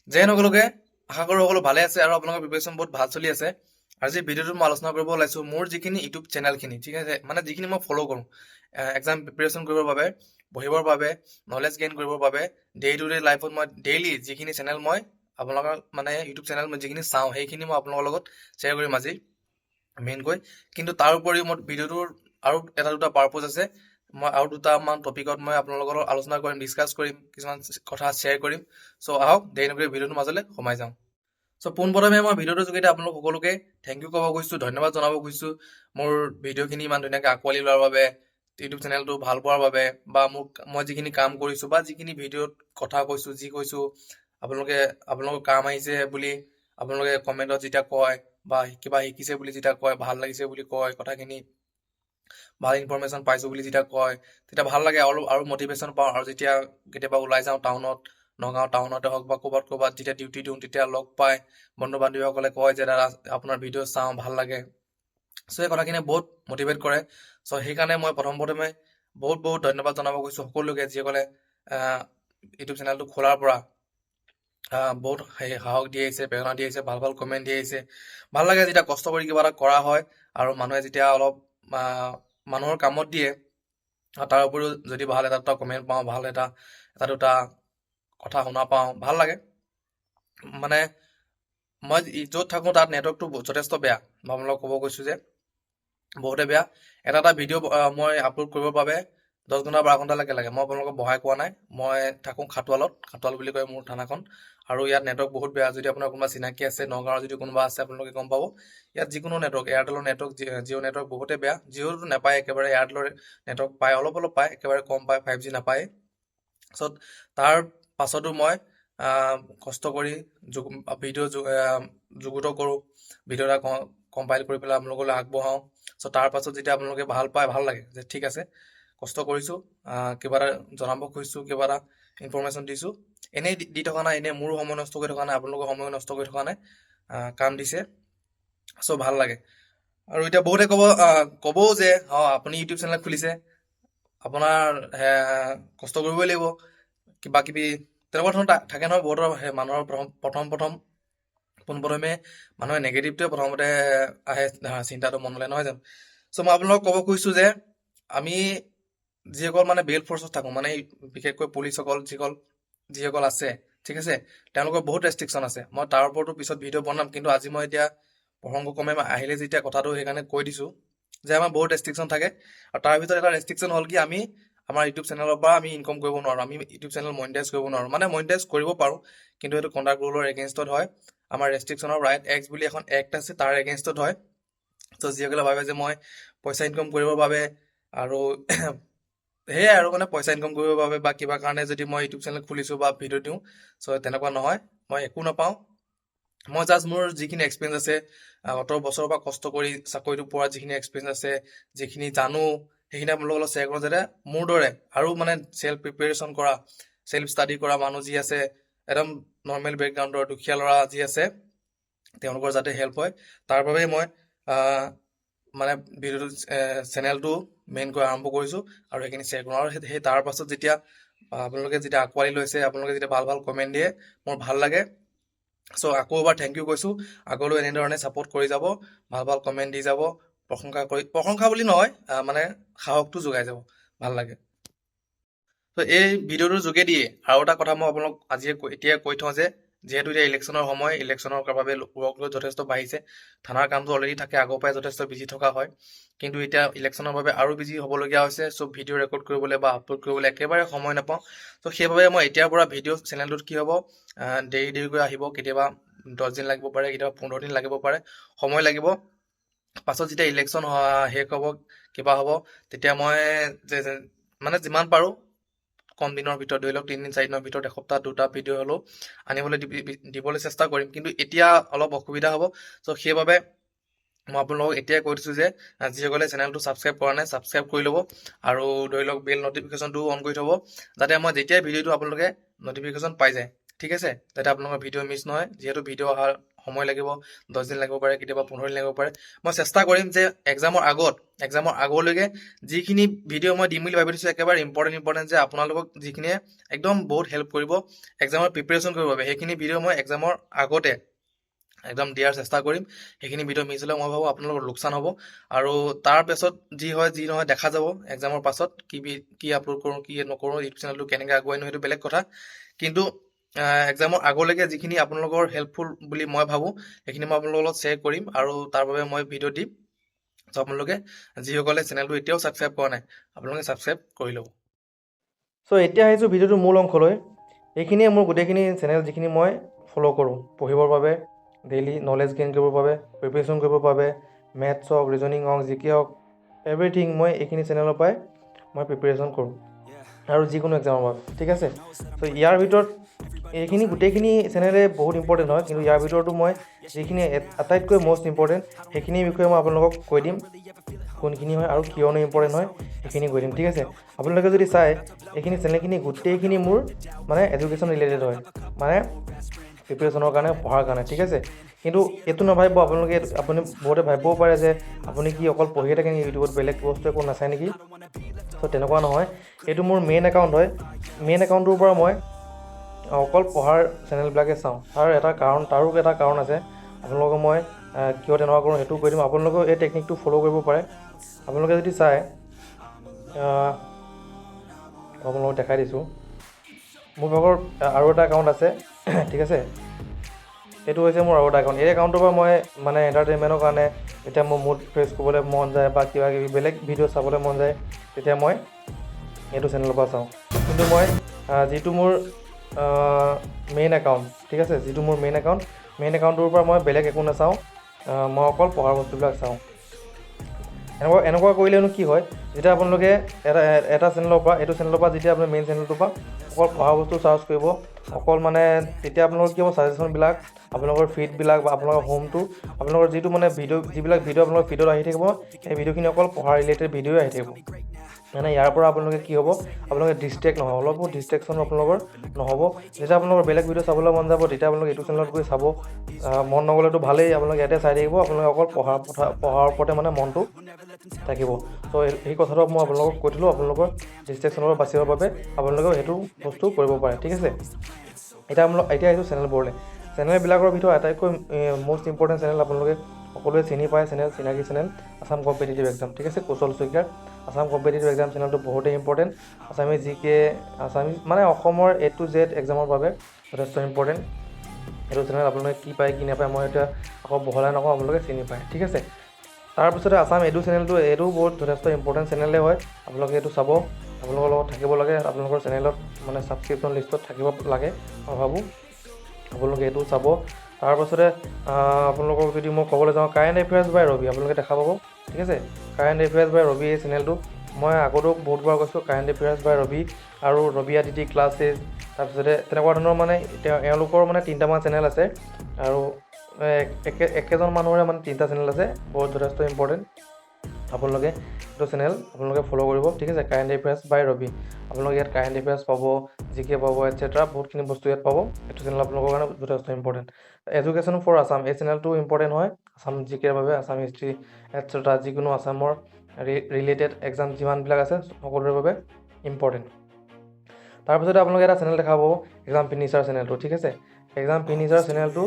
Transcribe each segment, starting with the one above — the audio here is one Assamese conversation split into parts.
যে সকলোকে আশা কৰোঁ সকলো ভালে আছে আৰু আপোনালোকৰ প্ৰিপেৰেশ্যন বহুত ভাল চলি আছে। আজি ভিডিঅ'টোত মই আলোচনা কৰিব ওলাইছোঁ মোৰ যিখিনি ইউটিউব চেনেলখিনি, ঠিক আছে, মানে যিখিনি মই ফ'ল' কৰোঁ এক্সাম প্ৰিপেৰেশ্যন কৰিবৰ বাবে, পঢ়িবৰ বাবে, নলেজ গেইন কৰিবৰ বাবে, ডে টু ডে লাইফত মই ডেইলি যিখিনি চেনেল মই আপোনালোকৰ মানে ইউটিউব চেনেল মই যিখিনি চাওঁ সেইখিনি মই আপোনালোকৰ লগত শ্বেয়াৰ কৰিম আজি মেইনকৈ। কিন্তু তাৰ উপৰিও মোৰ ভিডিঅ'টোৰ আৰু এটা দুটা পাৰপ'জ আছে। মই আৰু দুটামান টপিকত মই আপোনালোকৰ লগত আলোচনা কৰিম, ডিছকাছ কৰিম, কিছুমান কথা শ্বেয়াৰ কৰিম। চ' আহক দেৰি নকৰি ভিডিঅ'টোৰ মাজলৈ সোমাই যাওঁ। চ' পোনপ্ৰথমে মই ভিডিঅ'টোৰ যোগেদি আপোনালোক সকলোকে থেংক ইউ ক'ব খুজিছোঁ, ধন্যবাদ জনাব খুজিছোঁ মোৰ ভিডিঅ'খিনি ইমান ধুনীয়াকৈ আঁকোৱালি লোৱাৰ বাবে, ইউটিউব চেনেলটো ভাল পোৱাৰ বাবে, বা মই যিখিনি কাম কৰিছোঁ বা যিখিনি ভিডিঅ'ত কথা কৈছোঁ, যি কৈছোঁ আপোনালোকৰ কাম আহিছে বুলি আপোনালোকে কমেণ্টত যেতিয়া কয়, বা কিবা শিকিছে বুলি যেতিয়া কয়, ভাল লাগিছে বুলি কয়, কথাখিনি ভাল ইনফৰমেশ্যন পাইছোঁ বুলি যেতিয়া কয়, তেতিয়া ভাল লাগে, অলপ আৰু মটিভেশ্যন পাওঁ। আৰু যেতিয়া কেতিয়াবা ওলাই যাওঁ টাউনত, নগাঁও টাউনতে হওক বা ক'ৰবাত যেতিয়া ডিউটি দিওঁ, তেতিয়া লগ পাই বন্ধু বান্ধৱীসকলে কয় যে দাদা আপোনাৰ ভিডিঅ' চাওঁ, ভাল লাগে। চ' সেই কথাখিনি বহুত মটিভেট কৰে। চ' সেইকাৰণে মই প্ৰথমে বহুত বহুত ধন্যবাদ জনাব গৈছোঁ সকলোকে, যিসকলে ইউটিউব চেনেলটো খোলাৰ পৰা বহুত সাহস দি আহিছে, প্ৰেৰণা দি আহিছে, ভাল ভাল কমেণ্ট দি আহিছে। ভাল লাগে যেতিয়া কষ্ট কৰি কিবা এটা কৰা হয় আৰু মানুহে যেতিয়া অলপ মানুহৰ কামত দিয়ে, তাৰ উপৰিও যদি ভাল এটা দুটা কমেণ্ট পাওঁ, ভাল এটা দুটা কথা শুনা পাওঁ, ভাল লাগে। মানে মই য'ত থাকোঁ তাত নেটৱৰ্কটো যথেষ্ট বেয়া। মই আপোনালোকক ক'ব কৈছোঁ যে বহুতে বেয়া। এটা ভিডিঅ' মই আপলোড কৰিবৰ বাবে 10 ঘণ্টা 12 ঘণ্টালৈকে লাগে। মই আপোনালোকক বহাই কোৱা নাই। মই থাকোঁ খাটোৱাল বুলি কয় মোৰ থানাখন। আৰু ইয়াত নেটৱৰ্ক বহুত বেয়া। যদি আপোনাৰ কোনোবা চিনাকি আছে, নগাঁৱৰ যদি কোনোবা আছে, আপোনালোকে গম পাব। ইয়াত যিকোনো নেটৱৰ্ক, এয়াৰটেলৰ নেটৱৰ্ক, জিঅ' নেটৱৰ্ক বহুতে বেয়া। জিঅ'টো নাপায় একেবাৰে, এয়াৰটেলৰ নেটৱৰ্ক পায়, অলপ পায়, একেবাৰে কম পায়, 5G নাপায়। চ' তাৰ পাছতো মই কষ্ট কৰি ভিডিঅ' যুগুত কৰোঁ, ভিডিঅ' এটা কম্পাইল কৰি পেলাই আপোনালোকলৈ আগবঢ়াওঁ। চ' তাৰ পাছত যেতিয়া আপোনালোকে ভাল পায়, ভাল লাগে যে ঠিক আছে, কষ্ট কৰিছোঁ, কিবা এটা জনাব খুজিছোঁ, কিবা এটা ইনফৰমেশ্যন দিছোঁ। এনেই দি থকা নাই, এনেই মোৰো সময় নষ্ট কৰি থকা নাই, আপোনালোকৰ সময় নষ্ট কৰি থকা নাই, কাম দিছে। চ' ভাল লাগে। আৰু এতিয়া বহুতে ক'বও যে আপুনি ইউটিউব চেনেল খুলিছে, আপোনাৰ কষ্ট কৰিবই লাগিব, কিবা কিবি তেনেকুৱা ধৰণৰ থাকে নহয় বহুতৰ। মানুহৰ পোনপ্ৰথমে মানুহে নেগেটিভটোৱে প্ৰথমতে আহে চিন্তাটো মনলৈ, নহয় জানো? চ' মই আপোনালোকক ক'ব খুজিছোঁ যে আমি যিসকল মানে বেল ফ'ৰ্চত থাকোঁ, মানে বিশেষকৈ পুলিচসকল যিসকল আছে, ঠিক আছে, তেওঁলোকৰ বহুত ৰেষ্ট্ৰিকশ্যন আছে। মই তাৰ ওপৰতো পিছত ভিডিঅ' বনাম, কিন্তু আজি মই এতিয়া প্ৰসংগক্ৰমে আহিলে যেতিয়া কথাটো সেইকাৰণে কৈ দিছোঁ যে আমাৰ বহুত ৰেষ্ট্ৰিকশ্যন থাকে। আৰু তাৰ ভিতৰত এটা ৰেষ্ট্ৰিকশ্যন হ'ল কি, আমি আমাৰ ইউটিউব চেনেলৰ পৰা আমি ইনকম কৰিব নোৱাৰোঁ, আমি ইউটিউব চেনেল মনিটাইজ কৰিব নোৱাৰোঁ। মানে মনিটাইজ কৰিব পাৰোঁ, কিন্তু সেইটো কণ্ট্ৰাক্ট ৰুলৰ এগেইনষ্টত হয়। আমাৰ ৰেষ্ট্ৰিকশ্যনৰ ৰাইট এক্ট বুলি এখন এক্ট আছে, তাৰ এগেইনষ্টত হয়। ত' যিসকলে ভাবে যে মই পইচা ইনকম কৰিবৰ বাবে আৰু সেয়াই আৰু মানে পইচা ইনকম কৰিবৰ বাবে বা কিবা কাৰণে যদি মই ইউটিউব চেনেল খুলিছোঁ বা ভিডিঅ' দিওঁ, চ' তেনেকুৱা নহয়, মই একো নাপাওঁ। মই জাষ্ট মোৰ যিখিনি এক্সপিৰিয়েঞ্চ আছে, 18 বছৰৰ পৰা কষ্ট কৰি চাকৰিটো পোৱাৰ যিখিনি এক্সপিৰিয়েঞ্চ আছে, যিখিনি জানো, সেইখিনি আপোনালোকৰ লগত শ্বেয়াৰ কৰোঁ, যাতে মোৰ দৰে আৰু মানে চেল্ফ প্ৰিপেৰেশ্যন কৰা, চেল্ফ ষ্টাডি কৰা মানুহ যি আছে, একদম নৰ্মেল বেকগ্ৰাউণ্ডৰ দুখীয়া ল'ৰা যি আছে, তেওঁলোকৰ যাতে হেল্প হয়, তাৰ বাবেই মই মানে ভিডিঅ'টো চেনেলটো মেইনকৈ আৰম্ভ কৰিছোঁ আৰু সেইখিনি শ্বেয়াৰ কৰোঁ। আৰু সেই তাৰ পাছত যেতিয়া আপোনালোকে যেতিয়া আঁকোৱালি লৈছে, আপোনালোকে যেতিয়া ভাল ভাল কমেণ্ট দিয়ে, মোৰ ভাল লাগে। চ' আকৌ এবাৰ থেংক ইউ কৈছোঁ। আগলৈ এনেধৰণে ছাপোৰ্ট কৰি যাব, ভাল ভাল কমেণ্ট দি যাব, প্ৰশংসা বুলি নহয়, মানে সাহসটো যোগাই যাব, ভাল লাগে। ত' এই ভিডিঅ'টোৰ যোগেদিয়ে আৰু এটা কথা মই আপোনালোক এতিয়াই কৈ থওঁ যে যিহেতু এতিয়া ইলেকশ্যনৰ সময়, ইলেকশ্যনৰ বাবে ৱৰ্কলোড যথেষ্ট বাঢ়িছে। থানাৰ কামটো অলৰেডি থাকে, আগৰ পৰাই যথেষ্ট বিজি থকা হয়, কিন্তু এতিয়া ইলেকশ্যনৰ বাবে আৰু বিজি হ'বলগীয়া হৈছে। চ' ভিডিঅ' ৰেকৰ্ড কৰিবলৈ বা আপলোড কৰিবলৈ একেবাৰে সময় নাপাওঁ। চ' সেইবাবে মই এতিয়াৰ পৰা ভিডিঅ' চেনেলটোত কি হ'ব, দেৰিকৈ আহিব, কেতিয়াবা 10 দিন লাগিব পাৰে, কেতিয়াবা 15 দিন লাগিব পাৰে, সময় লাগিব। পাছত যেতিয়া ইলেকশ্যন শেষ হ'ব, কিবা হ'ব, তেতিয়া মই মানে যিমান পাৰোঁ কম দিনৰ ভিতৰত, ধৰি লওক 3 দিন 4 দিনৰ ভিতৰত, এসপ্তাহ 2টা ভিডিঅ' হ'লেও আনিবলৈ দিবলৈ চেষ্টা কৰিম, কিন্তু এতিয়া অলপ অসুবিধা হ'ব। চ' সেইবাবে মই আপোনালোকক এতিয়াই কৈ দিছোঁ যে যিসকলে চেনেলটো ছাবস্ক্ৰাইব কৰা নাই, ছাবস্ক্ৰাইব কৰি ল'ব, আৰু ধৰি লওক বেল নটিফিকেশ্যনটোও অন কৰি থ'ব, যাতে মই যেতিয়াই ভিডিঅ'টো আপোনালোকে নটিফিকেশ্যন পাই যায়, ঠিক আছে, যাতে আপোনালোকৰ ভিডিঅ' মিছ নহয়। যিহেতু ভিডিঅ' অহাৰ সময় লাগিব, 10 দিন লাগিব পাৰে, কেতিয়াবা 15 দিন লাগিব পাৰে। মই চেষ্টা কৰিম যে এক্সামৰ আগলৈকে যিখিনি ভিডিঅ' মই দিম বুলি ভাবি দিছোঁ একেবাৰে ইম্পৰ্টেণ্ট যে আপোনালোকক যিখিনিয়ে একদম বহুত হেল্প কৰিব এক্সামৰ প্ৰিপেৰেশ্যন কৰিবৰ বাবে, সেইখিনি ভিডিঅ' মই এক্সামৰ আগতে একদম দিয়াৰ চেষ্টা কৰিম। সেইখিনি ভিডিঅ' মিছ হ'লে মই ভাবোঁ আপোনালোকৰ লোকচান হ'ব, আৰু তাৰ পাছত যি হয় যি নহয় দেখা যাব এক্সামৰ পাছত, কি আপলোড কৰোঁ কি নকৰোঁ, ইউটিউব চেনেলটো কেনেকৈ আগুৱাই নিওঁ সেইটো বেলেগ কথা। কিন্তু এক্সামৰ আগলৈকে যিখিনি আপোনালোকৰ হেল্পফুল বুলি মই ভাবোঁ সেইখিনি মই আপোনালোকৰ লগত শ্বেয়াৰ কৰিম, আৰু তাৰ বাবে মই ভিডিঅ' দিম। চ' আপোনালোকে যিসকলে চেনেলটো এতিয়াও ছাবস্ক্ৰাইব কৰা নাই আপোনালোকে ছাবস্ক্ৰাইব কৰি ল'ব। চ' এতিয়া আহিছোঁ ভিডিঅ'টোৰ মূল অংশলৈ। এইখিনিয়ে মোৰ গোটেইখিনি চেনেল যিখিনি মই ফ'ল' কৰোঁ পঢ়িবৰ বাবে, ডেইলি নলেজ গেইন কৰিবৰ বাবে, প্ৰিপেৰেশ্যন কৰিবৰ বাবে, মেথছ হওক, ৰিজনিং হওক, জিকে হওক, এভৰিথিং মই এইখিনি চেনেলৰ পৰাই মই প্ৰিপেৰেশ্যন কৰোঁ, আৰু যিকোনো এক্সামৰ বাবে, ঠিক আছে। চ' ইয়াৰ ভিতৰত এইখিনি গোটেইখিনি চেনেলে বহুত ইম্পৰ্টেণ্ট হয়, কিন্তু ইয়াৰ ভিতৰতো মই যিখিনি আটাইতকৈ মষ্ট ইম্পৰ্টেণ্ট সেইখিনিৰ বিষয়ে মই আপোনালোকক কৈ দিম, কোনখিনি হয় আৰু কিয়নো ইম্পৰ্টেণ্ট হয় সেইখিনি কৈ দিম, ঠিক আছে। আপোনালোকে যদি চাই এইখিনি চেনেলখিনি গোটেইখিনি মোৰ মানে এডুকেশ্যন ৰিলেটেড হয়, মানে প্ৰিপেৰেশ্যনৰ কাৰণে, পঢ়াৰ কাৰণে, ঠিক আছে। কিন্তু এইটো নাভাবিব আপোনালোকে, আপুনি বহুতে ভাবিবও পাৰে যে আপুনি কি অকল পঢ়িয়ে থাকে নেকি, ইউটিউবত বেলেগ বস্তু একো নাচায় নেকি। চ' তেনেকুৱা নহয়, এইটো মোৰ মেইন একাউণ্ট হয়। মেইন একাউণ্টটোৰ পৰা মই অকল পঢ়াৰ চেনেলবিলাকে চাওঁ। তাৰো এটা কাৰণ আছে, আপোনালোকক মই কিয় তেনেকুৱা কৰোঁ সেইটোও কৈ দিম। আপোনালোকেও এই টেকনিকটো ফ'ল' কৰিব পাৰে। আপোনালোকে যদি চায়, আপোনালোকক দেখাই দিছোঁ, মোৰ ভাগৰ আৰু এটা একাউণ্ট আছে, ঠিক আছে। এইটো হৈছে মোৰ আৰু এটা একাউণ্ট। এই একাউণ্টৰ পৰা মই মানে এণ্টাৰটেইনমেণ্টৰ কাৰণে, যেতিয়া মোৰ মুড ফ্ৰেছ কৰিবলৈ মন যায় বা কিবা কিবি বেলেগ ভিডিঅ' চাবলৈ মন যায়, তেতিয়া মই এইটো চেনেলৰ পৰা চাওঁ। কিন্তু মই যিটো মোৰ মেইন একাউণ্ট, ঠিক আছে, যিটো মোৰ মেইন একাউণ্টটোৰ পৰা মই বেলেগ একো নাচাওঁ, মই অকল পঢ়াৰ বস্তুবিলাক চাওঁ। এনেকুৱা কৰিলেনো কি হয়, যেতিয়া আপোনালোকে এটা চেনেলৰ পৰা, এইটো চেনেলৰ পৰা যেতিয়া আপুনি মেইন চেনেলটোৰ পৰা অকল পঢ়া বস্তু চাৰ্চ কৰিব, অকল মানে তেতিয়া আপোনালোকৰ কি হ'ব, ছাজেশ্যনবিলাক, আপোনালোকৰ ফিডবিলাক বা আপোনালোকৰ হোমটো, আপোনালোকৰ যিটো মানে যিবিলাক ভিডিঅ' আপোনালোকৰ ফিডত আহি থাকিব, সেই ভিডিঅ'খিনি অকল পঢ়া ৰিলেটেড ভিডিঅ'ই আহি থাকিব। মানে ইয়াৰ পৰা আপোনালোকে কি হ'ব, আপোনালোকে ডিষ্ট্ৰেক্ট নহয়, অলপো ডিষ্ট্ৰেকশ্যন আপোনালোকৰ নহ'ব। যেতিয়া আপোনালোকৰ বেলেগ ভিডিঅ' চাবলৈ মন যাব, তেতিয়া আপোনালোকে এইটো চেনেলত গৈ চাব। মন নগ'লেতো ভালেই, আপোনালোকে ইয়াতে চাই থাকিব, আপোনালোকে অকল পঢ়াৰ ওপৰতে মানে মনটো থাকিব। চ' সেই কথাটো মই আপোনালোকক কৈ দিলোঁ, আপোনালোকৰ ডিষ্ট্ৰেকশ্যনৰ পৰা বাচিবৰ বাবে আপোনালোকেও সেইটো বস্তু কৰিব পাৰে, ঠিক আছে। এতিয়া আহিছোঁ চেনেলবোৰলৈ। চেনেলবিলাকৰ ভিতৰত আটাইতকৈ মষ্ট ইম্পৰ্টেণ্ট চেনেল আপোনালোকে সকলোৱে চিনি পায়, চিনাকি চেনেল আছাম কম্পিটিটিভ এক্সাম, ঠিক আছে। কুশল শইকীয়াৰ আছাম কম্পিটিটিভ এক্সাম চেনেলটো বহুতেই ইম্পৰ্টেণ্ট। আছামিজ জিকে, আছামিজ মানে অসমৰ A to Z এক্সামৰ বাবে যথেষ্ট ইম্পৰ্টেণ্ট। এইটো চেনেল আপোনালোকে কি পায় কি নাপায় মই এতিয়া আকৌ বহলাই নকওঁ, আপোনালোকে চিনি পায়, ঠিক আছে। তাৰপিছতে আছাম এডু চেনেলটো, এইটো বহুত যথেষ্ট ইম্পৰ্টেণ্ট চেনেলেই হয়। আপোনালোকে এইটো চাব, আপোনালোকৰ লগত থাকিব লাগে, আপোনালোকৰ চেনেলত মানে ছাবস্ক্ৰিপশ্যন লিষ্টত থাকিব লাগে, মই ভাবোঁ আপোনালোকে এইটো চাব। তাৰপাছতে আপোনালোকক যদি মই ক'বলৈ যাওঁ, কাৰেণ্ট এফেয়াৰ্ছ বাই ৰবি, আপোনালোকে দেখা পাব, ঠিক আছে। কাৰেণ্ট এফেয়াৰ্ছ বাই ৰবি এই চেনেলটো মই আগতেও বহুতবাৰ কৈছোঁ, কাৰেণ্ট এফেয়াৰ্ছ বাই ৰবি আৰু ৰবি আদিতি ক্লাছেছ, তাৰপিছতে তেনেকুৱা ধৰণৰ মানে এওঁলোকৰ মানে 3টামান চেনেল আছে, আৰু একেজন মানুহৰে মানে 3টা চেনেল আছে, বহুত যথেষ্ট ইম্পৰ্টেণ্ট। আপোনালোকে এইটো চেনেল আপোনালোকে ফ'ল' কৰিব, ঠিক আছে। কাৰেণ্ট এফেয়াৰ্ছ বাই ৰবি, আপোনালোকে ইয়াত কাৰেণ্ট এফেয়াৰ্ছ পাব, জিকে পাব, এটচেট্ৰা, বহুতখিনি বস্তু ইয়াত পাব। এইটো চেনেল আপোনালোকৰ কাৰণে যথেষ্ট ইম্পৰ্টেণ্ট। এডুকেশ্যন ফৰ আছাম, এই চেনেলটো ইম্পৰ্টেণ্ট হয় আছাম জিকেৰ বাবে, আছাম হিষ্ট্ৰী, এটচেট্ৰা, যিকোনো আছামৰ ৰিলেটেড এক্সাম যিমানবিলাক আছে সকলোৰে বাবে ইম্পৰ্টেণ্ট। তাৰপিছতে আপোনালোকে এটা চেনেল দেখা পাব, এক্সাম ফিনিচাৰ চেনেলটো, ঠিক আছে। এক্সাম ফিনিচাৰ চেনেলটো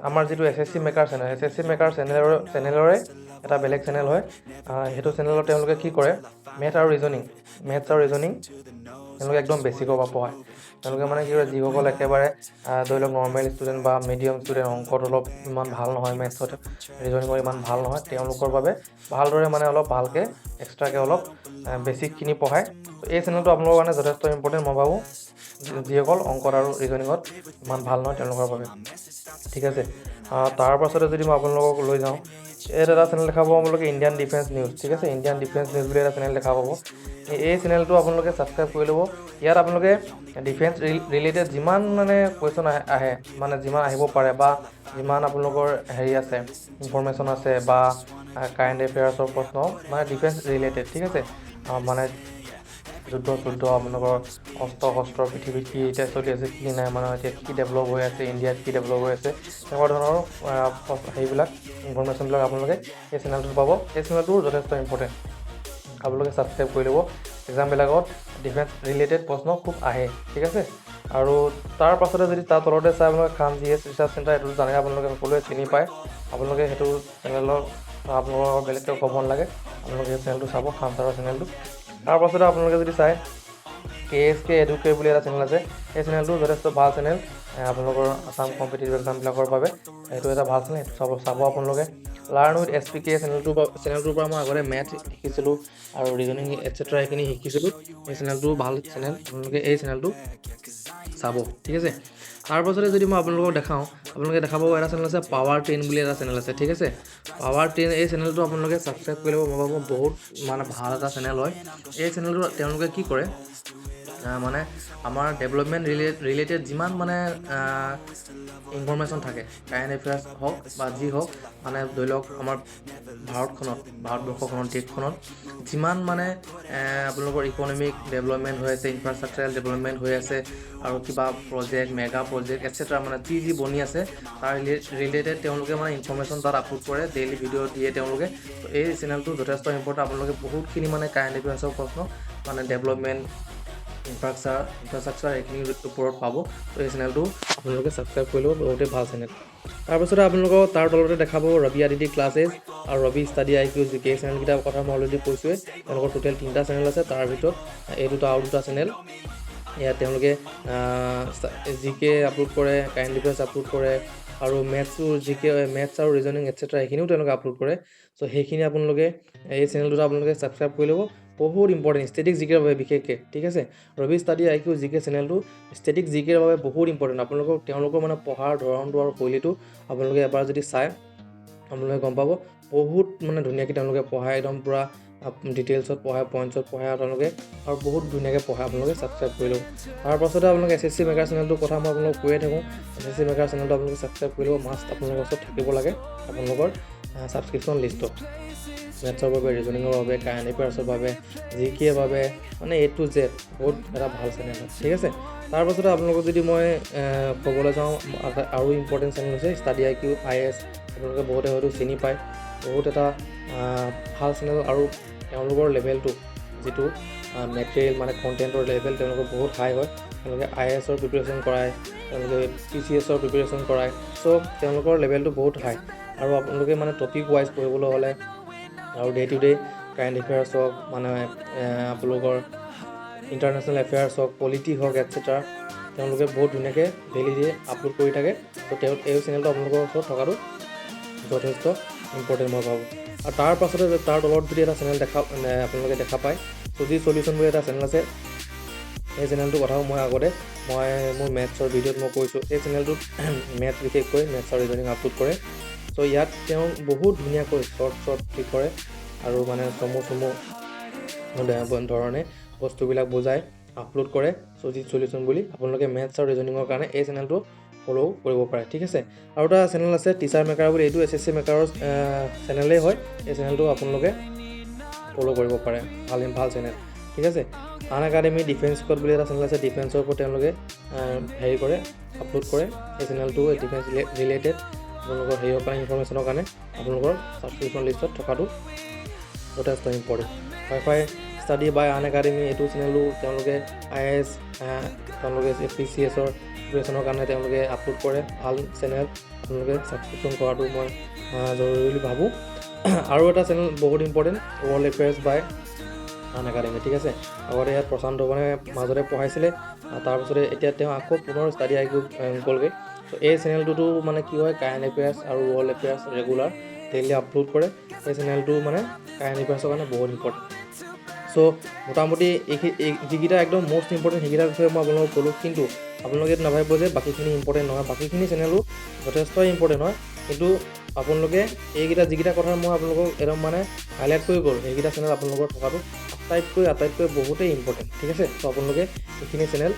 আমাৰ যিটো SSC maker channel, SSC maker চেনেলৰে এটা বেলেগ চেনেল হয়। সেইটো চেনেলত তেওঁলোকে কি কৰে, মেথছ আৰু ৰিজনিং তেওঁলোকে একদম বেছিকৰ পৰা পঢ়ায়। তেওঁলোকে মানে কি কৰে, যিসকল একেবাৰে ধৰি লওক নৰ্মেল ষ্টুডেণ্ট বা মিডিয়াম ষ্টুডেণ্ট, অংকত অলপ ইমান ভাল নহয়, মেথছত ৰিজনিঙত ইমান ভাল নহয়, তেওঁলোকৰ বাবে ভালদৰে মানে অলপ ভালকৈ এক্সট্ৰাকৈ অলপ বেছিকখিনি পঢ়ায়। এই চেনেলটো আপোনালোকৰ কাৰণে যথেষ্ট ইম্পৰ্টেণ্ট, মই ভাবোঁ যিসকল অংকত আৰু ৰিজনিঙত ইমান ভাল নহয় তেওঁলোকৰ বাবে, ঠিক আছে। তাৰ পাছতে যদি মই আপোনালোকক লৈ যাওঁ, ইয়াত এটা চেনেল দেখা পাব আপোনালোকে ইণ্ডিয়ান ডিফেন্স নিউজ, ঠিক আছে। ইণ্ডিয়ান ডিফেন্স নিউজ বুলি এটা চেনেল দেখা পাব। এই চেনেলটো আপোনালোকে ছাবস্ক্ৰাইব কৰি ল'ব। ইয়াত আপোনালোকে ডিফেন্স ৰিলেটেড যিমান মানে কুৱেশ্যন আহে, মানে যিমান আহিব পাৰে বা যিমান আপোনালোকৰ আছে ইনফৰমেশ্যন আছে বা কাৰেণ্ট এফেয়াৰ্ছৰ প্ৰশ্ন, মানে ডিফেন্স ৰিলেটেড, ঠিক আছে। মানে যুদ্ধ আপোনালোকৰ অস্ত্ৰ পৃথিৱীত কি এতিয়া চলি আছে, কি নাই, মানে এতিয়া কি ডেভেলপ হৈ আছে, ইণ্ডিয়াত কি ডেভেলপ হৈ আছে, তেনেকুৱা ধৰণৰ সেইবিলাক ইনফৰমেশ্যনবিলাক আপোনালোকে এই চেনেলটোত পাব। এই চেনেলটো যথেষ্ট ইম্পৰ্টেণ্ট, আপোনালোকে ছাবস্ক্ৰাইব কৰি ল'ব। এক্সামবিলাকত ডিফেন্স ৰিলেটেড প্ৰশ্ন খুব আহে, ঠিক আছে। আৰু তাৰ পাছতে যদি তাৰ তলতে চাই আপোনালোকে খান GS ৰিচাৰ্চ চেণ্টাৰ, এইটো জানে আপোনালোকে সকলোৱে চিনি পায়। আপোনালোকে সেইটো চেনেলৰ আপোনালোকৰ বেলেগকৈ ক'ব নালাগে, আপোনালোকে সেই চেনেলটো চাব, খান ছাৰৰ চেনেলটো। তাৰ পাছতে আপোনালোকে যদি চাই KSK এডুকেট বুলি এটা চেনেল আছে, সেই চেনেলটো যথেষ্ট ভাল চেনেল আপোনালোকৰ আসাম কম্পিটিটিভ এক্সামবিলাকৰ বাবে। সেইটো এটা ভাল চেনেল, সেইটো চাব আপোনালোকে। লাৰ্ণ উইথ SPK চেনেলটোৰ পৰা মই আগতে মেথ শিকিছিলোঁ আৰু ৰিজনিং এটচেট্ৰা এইখিনি শিকিছিলোঁ। এই চেনেলটো ভাল চেনেল, আপোনালোকে এই চেনেলটো চাব, ঠিক আছে। তাৰপাছতে যদি মই আপোনালোকক দেখাওঁ, আপোনালোকে দেখা পাব এটা চেনেল আছে পাৱাৰ 10 বুলি এটা চেনেল আছে, ঠিক আছে। পাৱাৰ 10 এই চেনেলটো আপোনালোকে ছাবস্ক্ৰাইব কৰি ল'ব। মই ভাবোঁ বহুত মানে ভাল এটা চেনেল হয়। এই চেনেলটো তেওঁলোকে কি কৰে, মানে আমাৰ ডেভেলপমেণ্ট ৰিলেটেড যিমান মানে ইনফৰমেশ্যন থাকে, কাৰেণ্ট এফেয়াৰ্ছ হওক বা যি হওক, মানে ধৰি লওক আমাৰ ভাৰতবৰ্ষখনত দেশখনত যিমান মানে আপোনালোকৰ ইকনমিক ডেভেলপমেণ্ট হৈ আছে, ইনফ্ৰাষ্ট্ৰাকচাৰেল ডেভেলপমেণ্ট হৈ আছে, আৰু কিবা প্ৰজেক্ট, মেগা প্ৰজেক্ট এটচেট্ৰা, মানে যি বনি আছে তাৰ ৰিলেটেড তেওঁলোকে মানে ইনফৰমেশ্যন তাত আপলোড কৰে, ডেইলি ভিডিঅ' দিয়ে তেওঁলোকে। তো এই চেনেলটো যথেষ্ট ইম্পৰ্টেণ্ট। আপোনালোকে বহুতখিনি মানে কাৰেণ্ট এফেয়াৰ্ছৰ প্ৰশ্ন, মানে ডেভেলপমেণ্ট, ইনফ্ৰাষ্ট্ৰাকচাৰ এইখিনিৰ ওপৰত পাব। তো এই চেনেলটো আপোনালোকে ছাবস্ক্ৰাইব কৰি ল'ব, বহুতেই ভাল চেনেল। তাৰপিছতে আপোনালোকক তাৰ তলতে দেখাব ৰবি আদিতি ক্লাছেছ আৰু ৰবি ষ্টাডি IQ GK। এই চেনেলকেইটাৰ কথা মই অলৰেডি কৈছোঁৱেই। তেওঁলোকৰ টোটেল 3টা চেনেল আছে, তাৰ ভিতৰত এই দুটা আৰু দুটা চেনেল। ইয়াত তেওঁলোকে GK আপলোড কৰে, কাৰেণ্ট এফেয়াৰ্ছ আপলোড কৰে, আৰু মেথছ আৰু ৰিজনিং এটচেট্ৰা এইখিনিও তেওঁলোকে আপলোড কৰে। চ' সেইখিনি আপোনালোকে এই চেনেলটোত আপোনালোকে ছাবস্ক্ৰাইব কৰি ল'ব। বহুত ইম্পৰ্টেণ্ট ষ্টেটিক জিকেৰ বাবে বিশেষকৈ, ঠিক আছে। ৰবি ষ্টাডি IQ GK চেনেলটো ষ্টেটিক জিকেৰ বাবে বহুত ইম্পৰ্টেণ্ট। তেওঁলোকৰ মানে পঢ়াৰ ধৰণটো আৰু শৈলীটো আপোনালোকে এবাৰ যদি চাই আপোনালোকে গম পাব। বহুত মানে ধুনীয়াকৈ তেওঁলোকে পঢ়ায়, একদম পূৰা ডিটেইলছত পঢ়ায়, পইণ্টছত পঢ়ায় তেওঁলোকে, আৰু বহুত ধুনীয়াকৈ পঢ়ায়। আপোনালোকে ছাবস্ক্ৰাইব কৰি ল'ব। তাৰপাছতে আপোনালোকে SSC মেকাৰ চেনেলটোৰ কথা মই আপোনালোকক কৈয়ে থাকোঁ। SSC মেকাৰ চেনেলটো আপোনালোকে ছাবস্ক্ৰাইব কৰি ল'ব, মাষ্ট আপোনালোকৰ ওচৰত থাকিব লাগে আপোনালোকৰ ছাবস্ক্ৰিপশ্যন লিষ্টত। মেথছৰ বাবে, ৰিজনিঙৰ বাবে, কাৰেণ্ট এফেয়াৰ্ছৰ বাবে, GKৰ বাবে, মানে A to Z বহুত এটা ভাল চেনেল হয়, ঠিক আছে। তাৰপাছতে আপোনালোকক যদি মই ক'বলৈ যাওঁ, আৰু ইম্পৰ্টেণ্ট চেনেল হৈছে ষ্টাডি IQ IS। আপোনালোকে বহুতে হয়তো চিনি পায়, বহুত এটা ভাল চেনেল, আৰু তেওঁলোকৰ লেভেলটো যিটো মেটেৰিয়েল, মানে কণ্টেণ্টৰ লেভেল তেওঁলোকৰ বহুত হাই হয়। তেওঁলোকে IASৰ প্ৰিপেৰেশ্যন কৰায়, তেওঁলোকে PCSৰ প্ৰিপেৰেশ্যন কৰায়। চ' তেওঁলোকৰ লেভেলটো বহুত হাই, আৰু আপোনালোকে মানে টপিক ৱাইজ পঢ়িবলৈ হ'লে, আৰু day to day current affairs হওক, মানে আপোনালোকৰ ইণ্টাৰনেশ্যনেল এফেয়াৰ্ছ হওক, পলিটি হওক এটচেট্ৰা, তেওঁলোকে বহুত ধুনীয়াকৈ ডেইলি আপলোড কৰি থাকে। ত' এই চেনেলটো আপোনালোকৰ ওচৰত থকাটো যথেষ্ট ইম্পৰ্টেণ্ট মই ভাবোঁ। আৰু তাৰ পাছতে তাৰ তলত যদি এটা চেনেল আপোনালোকে দেখা পায়, সুজি চলিউশ্যন বুলি এটা চেনেল আছে। এই চেনেলটোৰ কথাও মই আগতে মোৰ মেথছৰ ভিডিঅ'ত মই কৈছোঁ। এই চেনেলটোত মেথছ, বিশেষকৈ মেথছ আৰু ৰিজনিং আপলোড কৰে। চ' ইয়াত তেওঁ বহুত ধুনীয়াকৈ শ্বৰ্ট কি কৰে, আৰু মানে চমু ধৰণে বস্তুবিলাক বুজাই আপলোড কৰে। সুজিত চলিউশ্যন বুলি, আপোনালোকে মেথছ আৰু ৰিজনিঙৰ কাৰণে এই চেনেলটো ফ'ল' কৰিব পাৰে, ঠিক আছে। আৰু এটা চেনেল আছে টিচাৰ মেকাৰ বুলি, এইটো SSC মেকাৰৰ চেনেলেই হয়। এই চেনেলটো আপোনালোকে ফ'ল' কৰিব পাৰে, ভাল চেনেল, ঠিক আছে। আন একাডেমি ডিফেন্স কোড বুলি এটা চেনেল আছে, ডিফেন্সৰ ওপৰত তেওঁলোকে আপলোড কৰে। এই চেনেলটো ডিফেন্স ৰিলেটেড আপোনালোকৰ হেৰিৰ কাৰণে, ইনফৰমেশ্যনৰ কাৰণে আপোনালোকৰ ছাবস্ক্ৰিপশ্যন লিষ্টত থকাটো যথেষ্ট ইম্পৰ্টেণ্ট। Wi-Fi ষ্টাডি বাই আন একাডেমি, এইটো চেনেলো তেওঁলোকে IAS, তেওঁলোকে PCSৰ প্ৰিপেৰেশ্যনৰ কাৰণে তেওঁলোকে আপলোড কৰে। ভাল চেনেল, আপোনালোকে ছাবস্ক্ৰিপশ্যন কৰাটো মই জৰুৰী বুলি ভাবোঁ। আৰু এটা চেনেল বহুত ইম্পৰ্টেণ্ট, ৱৰ্ল্ড এফেয়াৰ্ছ বাই আন একাডেমি, ঠিক আছে। আগতে ইয়াত প্ৰশান্ত মানে মাজতে পঢ়াইছিলে, তাৰপিছতে এতিয়া তেওঁ আকৌ পুনৰ ষ্টাডি IQ গ'লগৈ। চ' এই চেনেলটোতো মানে কি হয়, কাৰেণ্ট এফেয়াৰ্ছ আৰু world affairs regular daily upload কৰে। এই চেনেলটো মানে কাৰেণ্ট এফেয়াৰ্ছৰ কাৰণে বহুত ইম্পৰ্টেণ্ট। চ' মোটামুটি যিকেইটা একদম মষ্ট ইম্পৰ্টেণ্ট সেইকেইটাৰ বিষয়ে মই আপোনালোকক ক'লোঁ। কিন্তু আপোনালোকে নাভাবিব যে বাকীখিনি ইম্পৰ্টেণ্ট নহয়, বাকীখিনি চেনেলো যথেষ্ট ইম্পৰ্টেণ্ট হয়। কিন্তু আপোনালোকে যিকেইটা কথা মই আপোনালোকক একদম মানে হাইলাইট কৰি গ'ল, সেইকেইটা চেনেল আপোনালোকৰ থকাটো আটাইতকৈ বহুতেই ইম্পৰ্টেণ্ট, ঠিক আছে। চ' আপোনালোকে এইখিনি চেনেল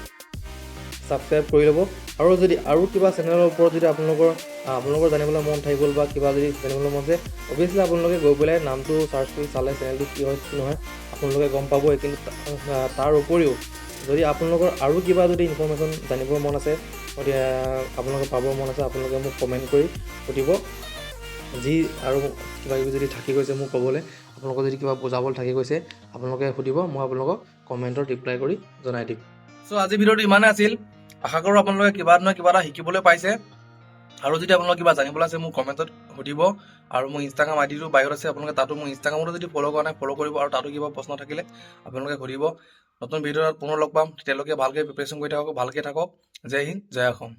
ছাবস্ক্ৰাইব কৰি ল'ব। আৰু যদি আৰু কিবা চেনেলৰ ওপৰত যদি আপোনালোকৰ জানিবলৈ মন থাকি গ'ল বা কিবা যদি জানিবলৈ মন আছে, অভিয়াছলি আপোনালোকে গৈ পেলাই নামটো চাৰ্চ কৰি চালে চেনেলটো কি হয় কি নহয় আপোনালোকে গম পাবই। কিন্তু তাৰ উপৰিও যদি আপোনালোকৰ আৰু কিবা যদি ইনফৰ্মেশ্যন জানিবৰ মন আছে, আপোনালোকে পাবৰ মন আছে, আপোনালোকে মোক কমেণ্ট কৰি সুধিব। যি আৰু কিবা কিবি যদি থাকি গৈছে মোক ক'বলৈ, আপোনালোকৰ যদি কিবা বুজাবলৈ থাকি গৈছে আপোনালোকে সুধিব, মই আপোনালোকক কমেণ্টত ৰিপ্লাই কৰি জনাই দিম। চ' আজি ভিডিঅ'টো ইমানেই আছিল। আশা কৰোঁ আপোনালোকে কিবা নহয় কিবা এটা শিকিবলৈ পাইছে। আৰু যদি আপোনালোকৰ কিবা জানিবলৈ আছে মোক কমেণ্টত সুধিব। আৰু মোৰ ইনষ্টাগ্ৰাম আইডিটো বায়'ত আছে, আপোনালোকে তাতো মোৰ ইনষ্টাগ্ৰামতো যদি ফ'ল' কৰা নাই ফ'ল' কৰিব। আৰু তাতো কিবা প্ৰশ্ন থাকিলে আপোনালোকে সুধিব। নতুন ভিডিঅ'ত পুনৰ লগ পাম, তেতিয়ালৈকে ভালকৈ প্ৰিপেৰেশ্যন কৰি থাকক, ভালকৈ থাকক। জয় হিন্দ, জয় অসম।